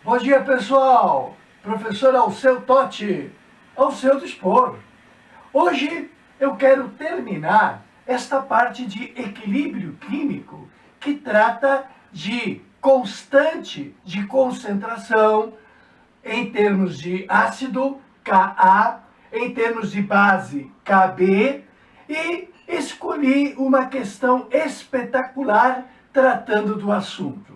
Bom dia, pessoal! Professor Alceu Totti, ao seu dispor. Hoje eu quero terminar esta parte de equilíbrio químico que trata de constante de concentração em termos de ácido, Ka, em termos de base, Kb, e escolhi uma questão espetacular tratando do assunto.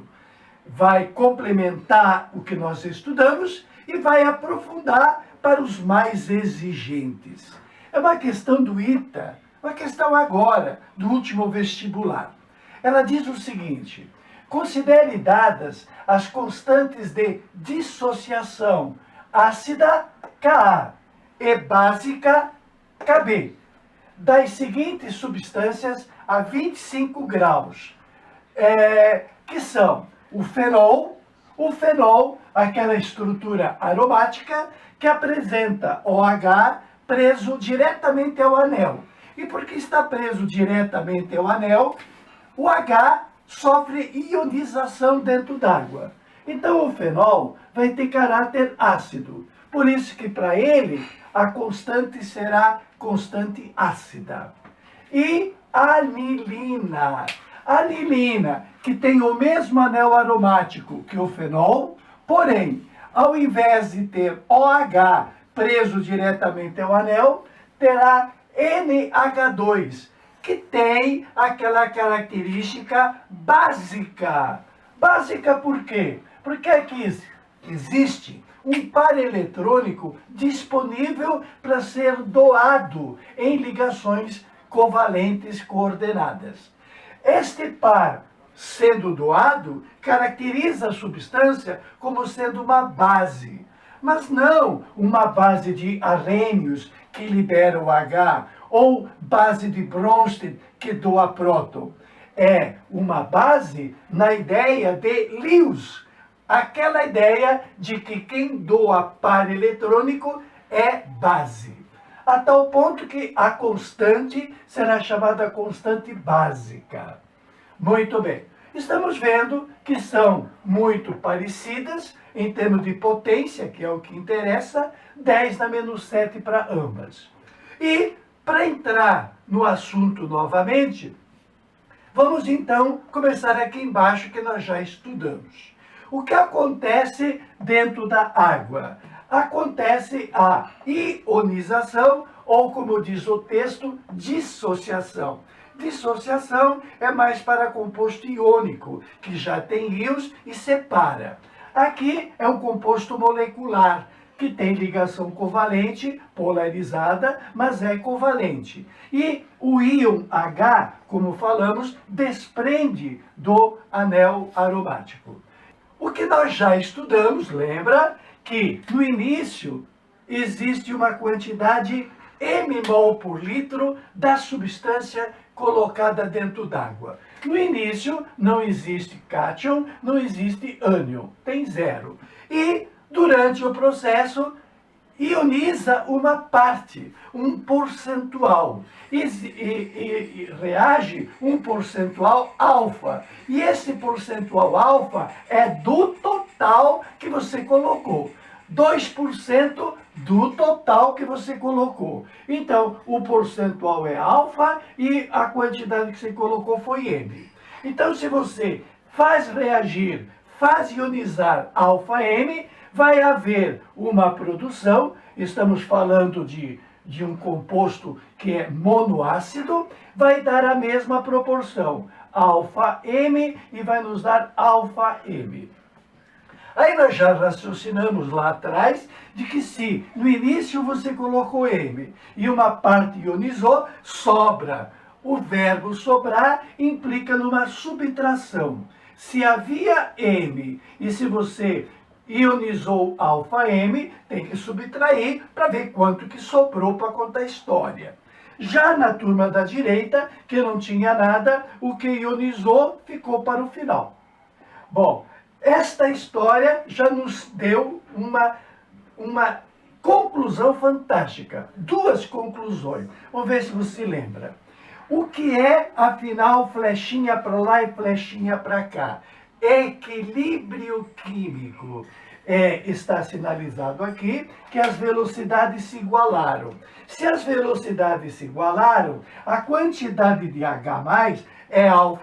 Vai complementar o que nós estudamos e vai aprofundar para os mais exigentes. É uma questão do ITA, uma questão agora, do último vestibular. Ela diz o seguinte: considere dadas as constantes de dissociação ácida, Ka, e básica, Kb, das seguintes substâncias a 25 graus, que são o fenol, aquela estrutura aromática que apresenta OH preso diretamente ao anel. E porque está preso diretamente ao anel, o H sofre ionização dentro d'água. Então o fenol vai ter caráter ácido. Por isso que para ele a constante será constante ácida. E anilina. Anilina, que tem o mesmo anel aromático que o fenol, porém, ao invés de ter OH preso diretamente ao anel, terá NH2, que tem aquela característica básica. Básica por quê? Porque aqui existe um par eletrônico disponível para ser doado em ligações covalentes coordenadas. Este par, sendo doado, caracteriza a substância como sendo uma base, mas não uma base de arrênios que libera o H ou base de Bronsted que doa próton. É uma base na ideia de Lewis, aquela ideia de que quem doa par eletrônico é base. A tal ponto que a constante será chamada constante básica. Muito bem. Estamos vendo que são muito parecidas em termos de potência, que é o que interessa, 10 na menos 7 para ambas. E, para entrar no assunto novamente, vamos então começar aqui embaixo que nós já estudamos. O que acontece dentro da água? Acontece a ionização, ou como diz o texto, dissociação. Dissociação é mais para composto iônico, que já tem íons e separa. Aqui é um composto molecular, que tem ligação covalente, polarizada, mas é covalente. E o íon H, como falamos, desprende do anel aromático. O que nós já estudamos, lembra que no início existe uma quantidade mmol por litro da substância colocada dentro d'água. No início não existe cátion, não existe ânion, tem zero. E durante o processo ioniza uma parte, um percentual, e reage um percentual alfa. E esse percentual alfa é do total que você colocou. 2% do total que você colocou. Então, o percentual é alfa e a quantidade que você colocou foi M. Então, se você faz reagir, faz ionizar alfa M, vai haver uma produção, estamos falando de um composto que é monoácido, vai dar a mesma proporção, alfa M, e vai nos dar alfa M. Aí nós já raciocinamos lá atrás de que se no início você colocou M e uma parte ionizou, sobra. O verbo sobrar implica numa subtração. Se havia M e se você ionizou alfa M, tem que subtrair para ver quanto que sobrou para contar a história. Já na turma da direita, que não tinha nada, o que ionizou ficou para o final. Bom, esta história já nos deu uma conclusão fantástica. Duas conclusões. Vamos ver se você lembra. O que é, afinal, flechinha para lá e flechinha para cá? equilíbrio químico. Está sinalizado aqui que as velocidades se igualaram. Se as velocidades se igualaram, a quantidade de H+ é αm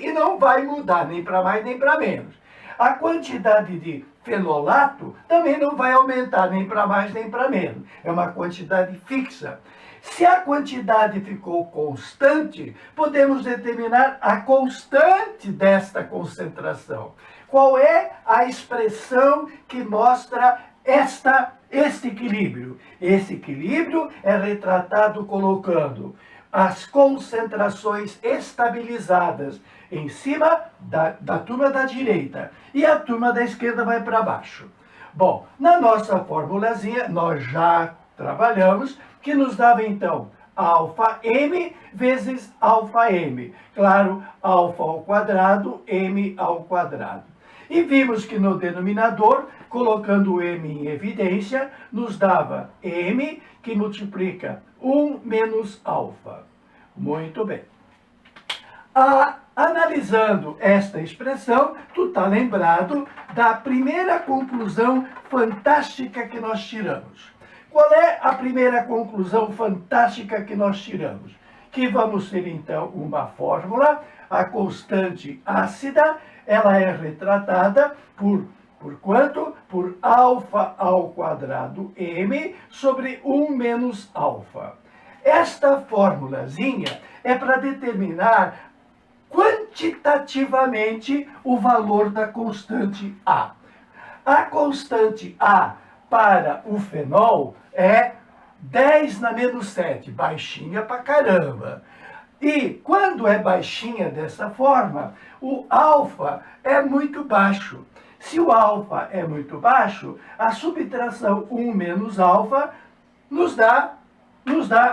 e não vai mudar nem para mais nem para menos. A quantidade de fenolato também não vai aumentar nem para mais nem para menos. É uma quantidade fixa. Se a quantidade ficou constante, podemos determinar a constante desta concentração. Qual é a expressão que mostra este equilíbrio? Esse equilíbrio é retratado colocando as concentrações estabilizadas em cima da turma da direita e a turma da esquerda vai para baixo. Bom, na nossa formulazinha, nós já trabalhamos que nos dava então αm vezes αm. Claro, α² m². E vimos que no denominador, colocando o m em evidência, nos dava m, que multiplica 1 menos α. Muito bem. Analisando esta expressão, tu está lembrado da primeira conclusão fantástica que nós tiramos. Qual é a primeira conclusão fantástica que nós tiramos? Que vamos ter, então, uma fórmula, a constante ácida, ela é retratada por quanto? Por α² m sobre 1 menos α. Esta formulazinha é para determinar quantitativamente o valor da constante A. A constante A para o fenol é 10⁻⁷, baixinha pra caramba. E quando é baixinha dessa forma, o alfa é muito baixo. Se o alfa é muito baixo, a subtração 1 menos alfa nos dá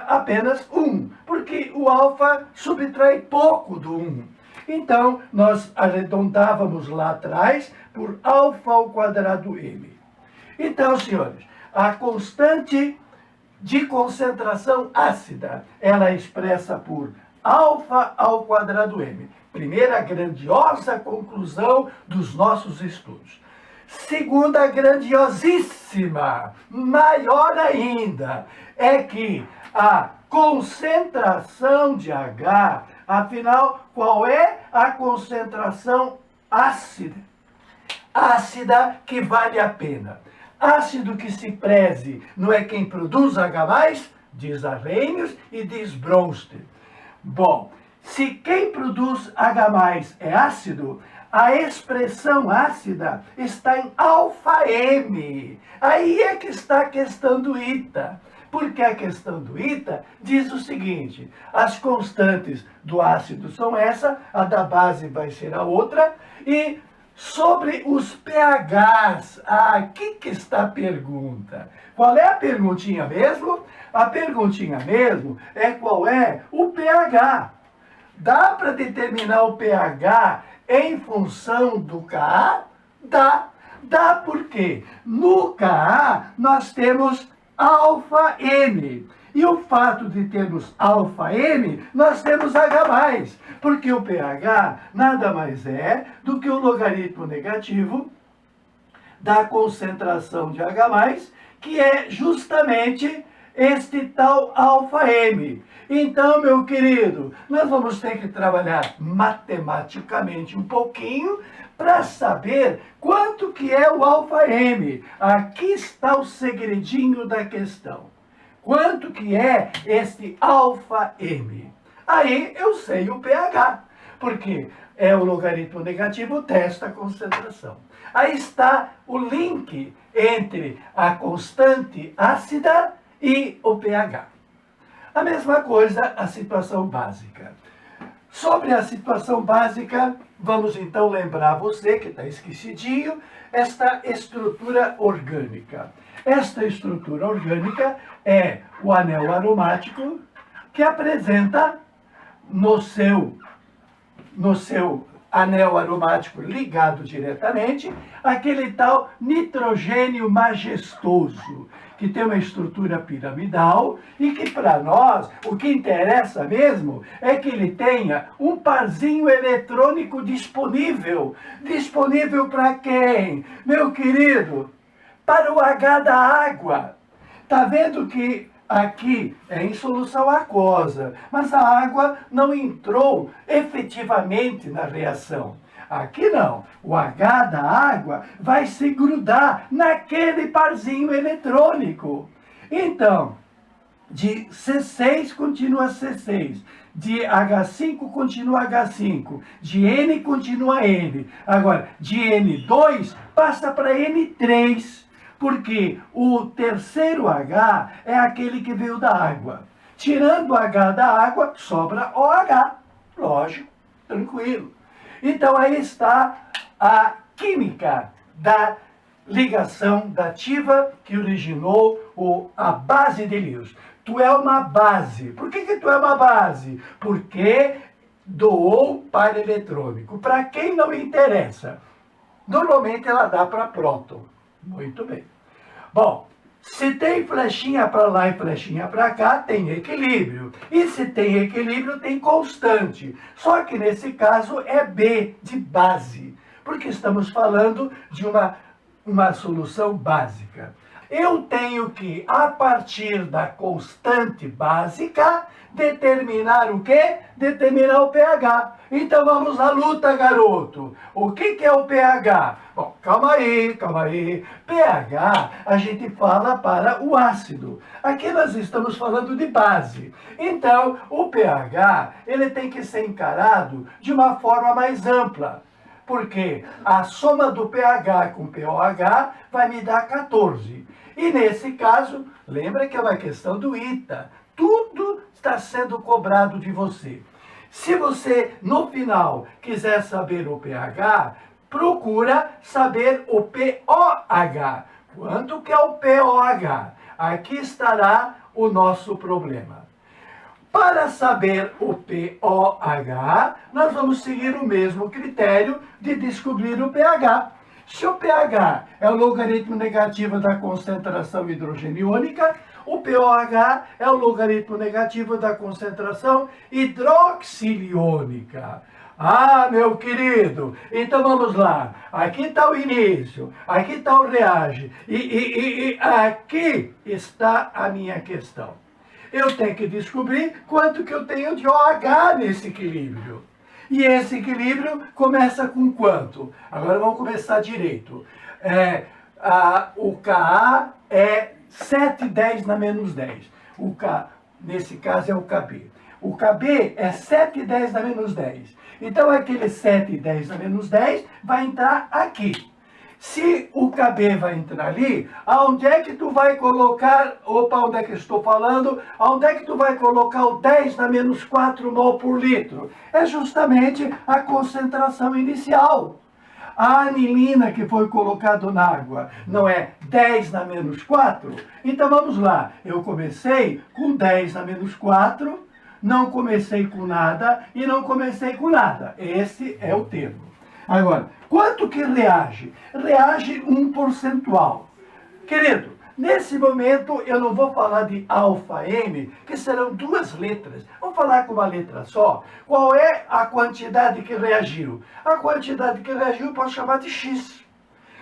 apenas 1, porque o alfa subtrai pouco do 1. Então, nós arredondávamos lá atrás por α² m. Então, senhores, a constante de concentração ácida, ela é expressa por α² m. Primeira grandiosa conclusão dos nossos estudos. Segunda grandiosíssima, maior ainda, é que a concentração de H, afinal, qual é a concentração ácida? Ácida que vale a pena. Ácido que se preze não é quem produz H+, diz Arrhenius e diz Bronsted. Bom, se quem produz H+ é ácido, a expressão ácida está em αm. Aí é que está a questão do ITA. Porque a questão do ITA diz o seguinte: as constantes do ácido são essa, a da base vai ser a outra, e sobre os pHs, aqui que está a pergunta. Qual é a perguntinha mesmo? A perguntinha mesmo é qual é o pH. Dá para determinar o pH em função do Ka? Dá. Dá porque no Ka nós temos αm. E o fato de termos αm, nós temos H+, porque o pH nada mais é do que o logaritmo negativo da concentração de H+, que é justamente este tal αm. Então, meu querido, nós vamos ter que trabalhar matematicamente um pouquinho para saber quanto que é o αm. Aqui está o segredinho da questão. Quanto que é este αm? Aí eu sei o pH, porque é o logaritmo negativo desta concentração. Aí está o link entre a constante ácida e o pH. A mesma coisa a situação básica. Sobre a situação básica, vamos então lembrar você, que está esquecidinho, esta estrutura orgânica. Esta estrutura orgânica é o anel aromático, que apresenta no seu anel aromático ligado diretamente aquele tal nitrogênio majestoso, que tem uma estrutura piramidal e que para nós o que interessa mesmo é que ele tenha um parzinho eletrônico disponível. Disponível para quem? Meu querido, para o H da água. Está vendo que aqui é em solução aquosa, mas a água não entrou efetivamente na reação. Aqui não. O H da água vai se grudar naquele parzinho eletrônico. Então, de C6 continua C6, de H5 continua H5, de N continua N. Agora, de N2 passa para N3, porque o terceiro H é aquele que veio da água. Tirando o H da água, sobra OH. Lógico, tranquilo. Então, aí está a química da ligação dativa que originou a base de Lewis. Tu é uma base. Por que tu é uma base? Porque doou par eletrônico. Para quem não interessa, normalmente ela dá para próton. Muito bem. Bom, se tem flechinha para lá e flechinha para cá, tem equilíbrio. E se tem equilíbrio, tem constante. Só que nesse caso é B, de base. Porque estamos falando de uma solução básica. Eu tenho que, a partir da constante básica, determinar o quê? Determinar o pH. Então vamos à luta, garoto. O que é o pH? Bom, calma aí, calma aí. pH a gente fala para o ácido. Aqui nós estamos falando de base. Então, o pH, ele tem que ser encarado de uma forma mais ampla. Porque a soma do pH com pOH vai me dar 14. E nesse caso, lembra que é uma questão do ITA. Tudo está sendo cobrado de você. Se você, no final, quiser saber o pH, procura saber o pOH. Quanto que é o pOH? Aqui estará o nosso problema. Para saber o pOH, nós vamos seguir o mesmo critério de descobrir o pH. Se o pH é o logaritmo negativo da concentração hidrogeniônica, o pOH é o logaritmo negativo da concentração hidroxiliônica. Ah, meu querido, então vamos lá. Aqui está o início, aqui está o reage, e aqui está a minha questão. Eu tenho que descobrir quanto que eu tenho de OH nesse equilíbrio. E esse equilíbrio começa com quanto? Agora vamos começar direito. O Ka é 7, 10 na menos 10. O K, nesse caso, é o Kb. O Kb é 7, 10 na menos 10. Então, aquele 7 e 10 na menos 10 vai entrar aqui. Se o Kb vai entrar ali, aonde é que tu vai colocar, onde é que eu estou falando? Aonde é que tu vai colocar o 10 na menos 4 mol por litro? É justamente a concentração inicial. A anilina que foi colocado na água não é 10 na menos 4? Então vamos lá, eu comecei com 10 na menos 4, não comecei com nada e não comecei com nada. Esse é o termo. Agora, quanto que reage? Reage um percentual. Querido, nesse momento eu não vou falar de alfa M, que serão duas letras. Vamos falar com uma letra só. Qual é a quantidade que reagiu? A quantidade que reagiu eu posso chamar de X.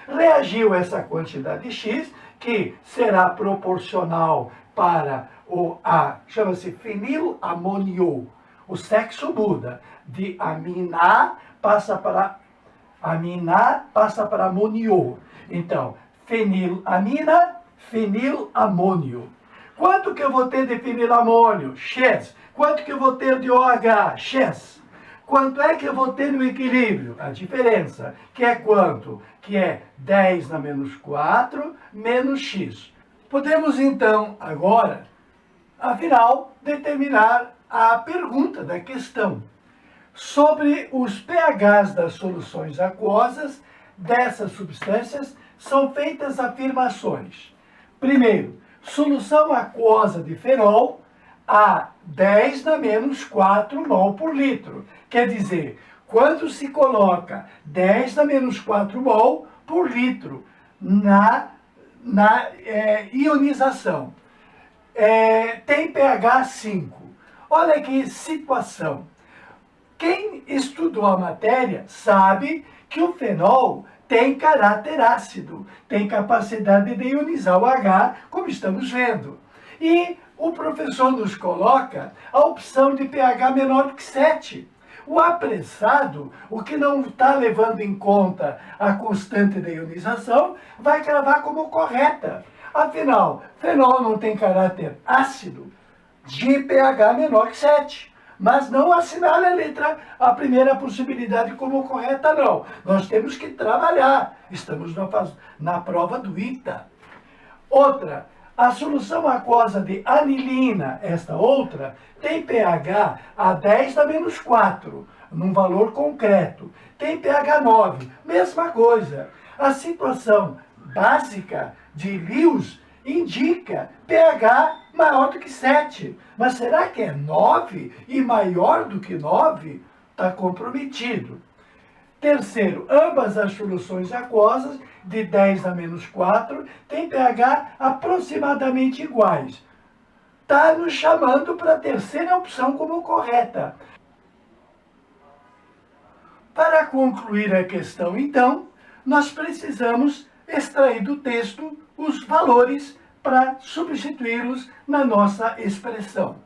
Reagiu essa quantidade X, que será proporcional para chama-se fenilamonio. O sexo muda. De aminar passa para amonio. Então, fenilamina, fenilamônio. Quanto que eu vou ter de fenilamônio? X. Quanto que eu vou ter de OH? X. Quanto é que eu vou ter no equilíbrio? A diferença, que é quanto? Que é 10 na menos 4 menos X. Podemos então, agora, afinal, determinar a pergunta da questão. Sobre os pHs das soluções aquosas dessas substâncias, são feitas afirmações. Primeiro, solução aquosa de fenol a 10 na menos 4 mol por litro. Quer dizer, quando se coloca 10 na menos 4 mol por litro na ionização. Tem pH 5. Olha que situação. Quem estudou a matéria sabe que o fenol tem caráter ácido, tem capacidade de ionizar o H, como estamos vendo. E o professor nos coloca a opção de pH menor que 7. O apressado, o que não está levando em conta a constante de ionização, vai cravar como correta. Afinal, fenol não tem caráter ácido de pH menor que 7. Mas não assinale a primeira possibilidade como correta, não. Nós temos que trabalhar. Estamos na prova do ITA. Outra, a solução aquosa de anilina, esta outra, tem pH a 10 a menos 4, num valor concreto. Tem pH 9, mesma coisa. A situação básica de Lewis indica pH maior do que 7. Mas será que é 9 e maior do que 9? Está comprometido. Terceiro, ambas as soluções aquosas, de 10 a menos 4, têm pH aproximadamente iguais. Está nos chamando para a terceira opção como correta. Para concluir a questão, então, nós precisamos extrair do texto os valores para substituí-los na nossa expressão.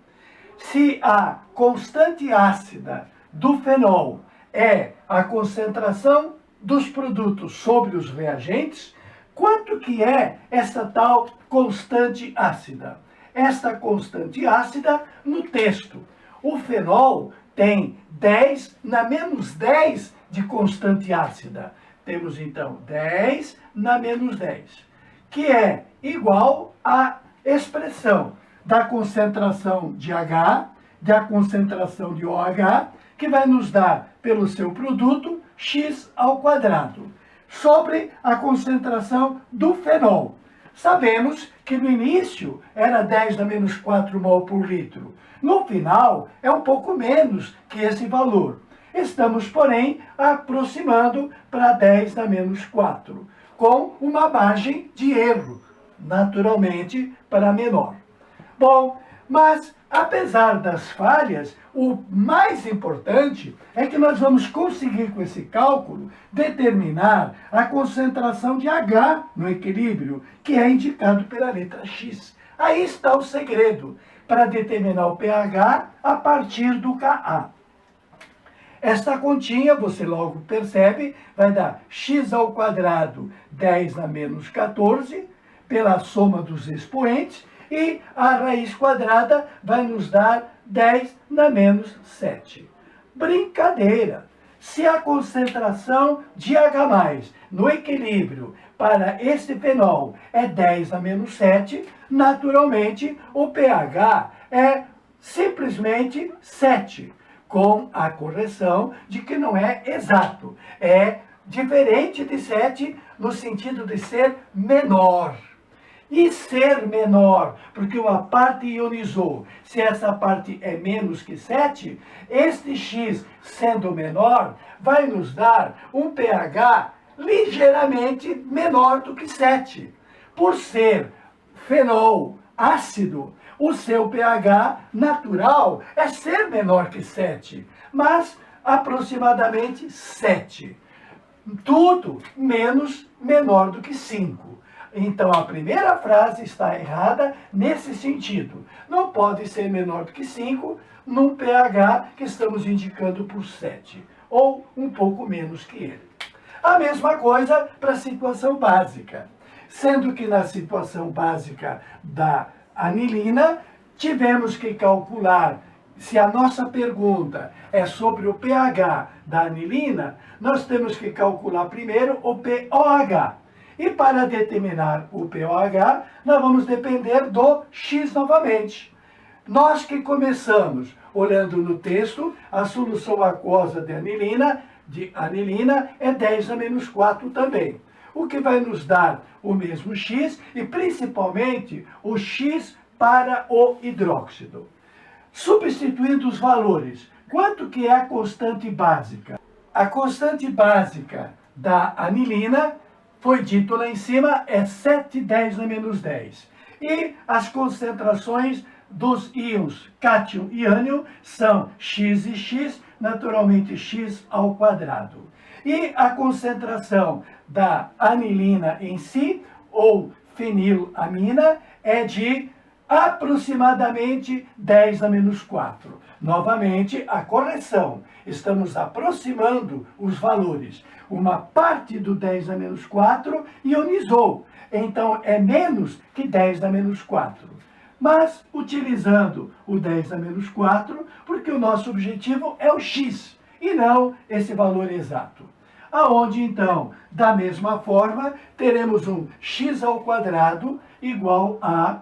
Se a constante ácida do fenol é a concentração dos produtos sobre os reagentes, quanto que é essa tal constante ácida? Esta constante ácida no texto. O fenol tem 10 na menos 10 de constante ácida. Temos então 10 na menos 10, que é igual à expressão da concentração de H, da concentração de OH, que vai nos dar, pelo seu produto, x ao quadrado, sobre a concentração do fenol. Sabemos que no início era 10 na menos 4 mol por litro. No final, é um pouco menos que esse valor. Estamos, porém, aproximando para 10 na menos 4, com uma margem de erro, naturalmente, para menor. Bom, mas apesar das falhas, o mais importante é que nós vamos conseguir, com esse cálculo, determinar a concentração de H no equilíbrio, que é indicado pela letra X. Aí está o segredo, para determinar o pH a partir do Ka. Esta continha, você logo percebe, vai dar x ao quadrado 10 na menos 14, pela soma dos expoentes, e a raiz quadrada vai nos dar 10 na menos 7. Brincadeira! Se a concentração de H+, no equilíbrio para este fenol é 10 a menos 7, naturalmente o pH é simplesmente 7, com a correção de que não é exato. É diferente de 7 no sentido de ser menor. E ser menor, porque uma parte ionizou. Se essa parte é menos que 7, este x, sendo menor, vai nos dar um pH ligeiramente menor do que 7. Por ser fenol ácido, o seu pH natural é ser menor que 7, mas aproximadamente 7. Tudo menos menor do que 5. Então, a primeira frase está errada nesse sentido. Não pode ser menor do que 5 num pH que estamos indicando por 7, ou um pouco menos que ele. A mesma coisa para a situação básica. Sendo que na situação básica da anilina, tivemos que calcular, se a nossa pergunta é sobre o pH da anilina, nós temos que calcular primeiro o pOH. E para determinar o pOH, nós vamos depender do X novamente. Nós que começamos olhando no texto, a solução aquosa de anilina é 10 a menos 4 também. O que vai nos dar o mesmo X e principalmente o X para o hidróxido. Substituindo os valores, quanto que é a constante básica? A constante básica da anilina foi dito lá em cima, é 7, 10 na menos 10. E as concentrações dos íons cátion e ânion são X e X, naturalmente X ao quadrado. E a concentração da anilina em si, ou fenilamina, é de aproximadamente 10 a menos 4. Novamente, a correção. Estamos aproximando os valores. Uma parte do 10 a menos 4 ionizou. Então, é menos que 10 a menos 4. Mas, utilizando o 10 a menos 4, porque o nosso objetivo é o x, e não esse valor exato. Aonde, então, da mesma forma, teremos um x ao quadrado igual a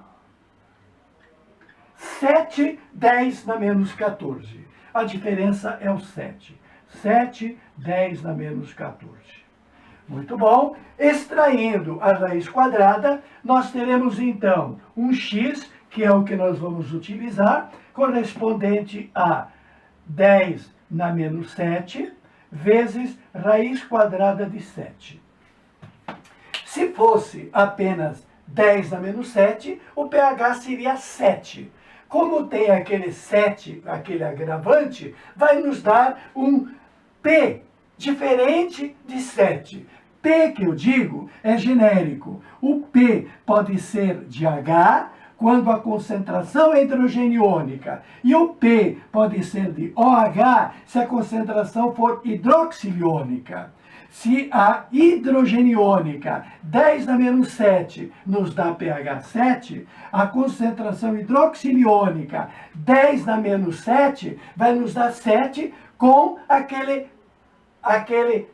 7, 10 na menos 14. A diferença é o 7. 7, 10 na menos 14. Muito bom. Extraindo a raiz quadrada, nós teremos, então, um x, que é o que nós vamos utilizar, correspondente a 10 na menos 7, vezes raiz quadrada de 7. Se fosse apenas 10 na menos 7, o pH seria 7. Como tem aquele 7, aquele agravante, vai nos dar um P diferente de 7. P, que eu digo, é genérico. O P pode ser de H, quando a concentração é hidrogeniônica. E o P pode ser de OH, se a concentração for hidroxiliônica. Se a hidrogeniônica 10 na menos 7 nos dá pH 7, a concentração hidroxiliônica 10 na menos 7 vai nos dar 7 com aquele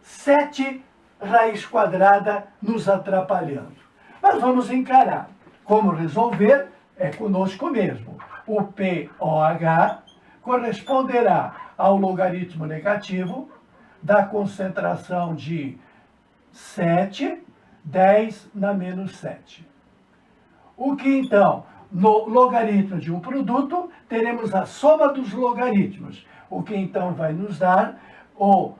7 raiz quadrada nos atrapalhando. Mas vamos encarar. Como resolver? É conosco mesmo. O POH corresponderá ao logaritmo negativo da concentração de 7, 10 na menos 7. O que, então, no logaritmo de um produto, teremos a soma dos logaritmos. O que, então, vai nos dar o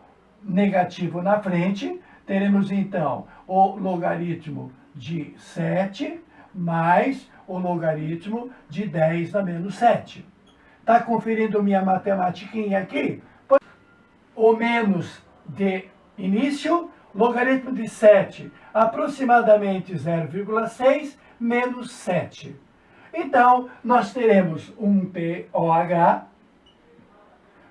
negativo na frente. Teremos, então, o logaritmo de 7 mais o logaritmo de 10 na menos 7. Está conferindo minha matematiquinha aqui? O menos de início, logaritmo de 7, aproximadamente 0,6 menos 7. Então, nós teremos um POH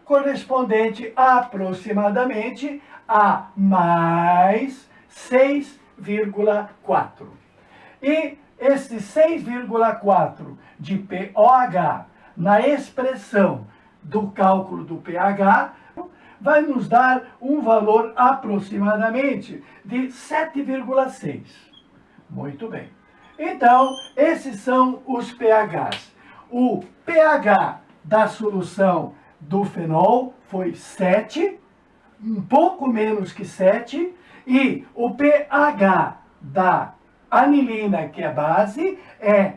correspondente aproximadamente a mais 6,4. E esse 6,4 de POH na expressão do cálculo do pH vai nos dar um valor aproximadamente de 7,6. Muito bem. Então, esses são os pHs. O pH da solução do fenol foi 7, um pouco menos que 7, e o pH da anilina, que é base, é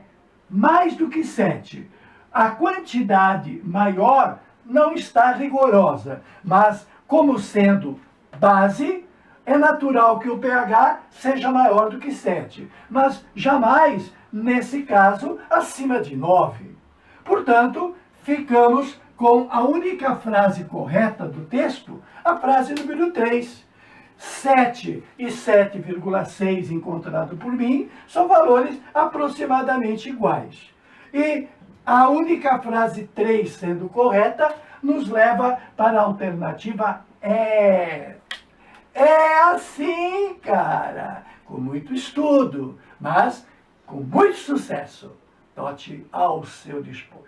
mais do que 7. A quantidade maior não está rigorosa, mas como sendo base, é natural que o pH seja maior do que 7, mas jamais, nesse caso, acima de 9. Portanto, ficamos com a única frase correta do texto, a frase número 3. 7 e 7,6 encontrado por mim são valores aproximadamente iguais. E a única frase 3 sendo correta nos leva para a alternativa E. É assim, cara, com muito estudo, mas com muito sucesso. Tote ao seu dispor.